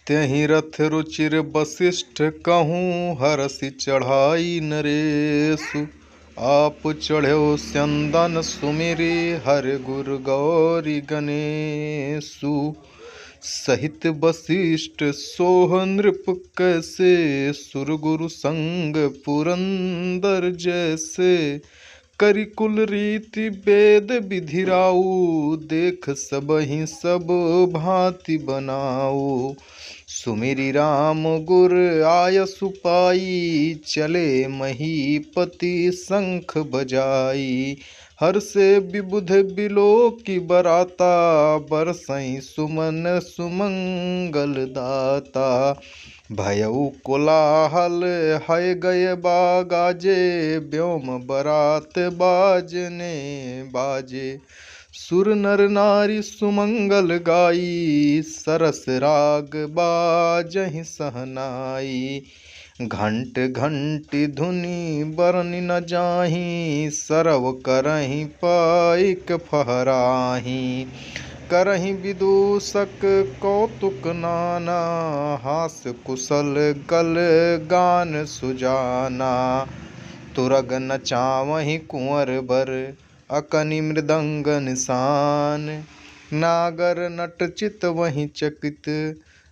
त्यहि रथ रुचिर वशिष्ठ कहूँ हरसि चढ़ाई नरेशु। आप चढ़्यो स्यंदन सुमिरि हर गुर गौरी गणेशु। सहित वशिष्ठ सोह नृप कैसे सुर गुरु संग पुरंदर जैसे। करिकुल रीति वेद विधिराऊ देख सबहि सब भांति बनाऊ। सुमिरि राम गुर आयसु पाई चले महीपति शंख बजाई। हर्षे विबुध बिलोकी बराता बरसई सुमन सुमंगल दाता। भयउ कोलाहल है गए बागाजे व्योम बरात बाजने बाजे। सुर नर नारी सुमंगल गाई सरस राग बाजहि सहनाई। घंट घंटी धुनि बरनि न जाहि सरव करहि पाइक फहराहि। करहि विदूषक कौतुक नाना हास कुशल गल गान सुजाना। तुरग नचावहि कुंवर बर अकनि मृदंग निशान। नागर नट चित वहीं चकित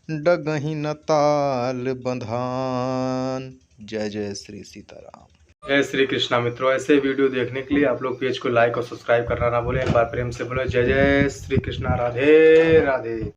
डगहि न ताल बंधान। जय जय श्री सीताराम। जय श्री कृष्णा। मित्रों, ऐसे वीडियो देखने के लिए आप लोग पेज को लाइक और सब्सक्राइब करना ना भूलें। एक बार प्रेम से बोलो जय जय श्री कृष्णा। राधे राधे।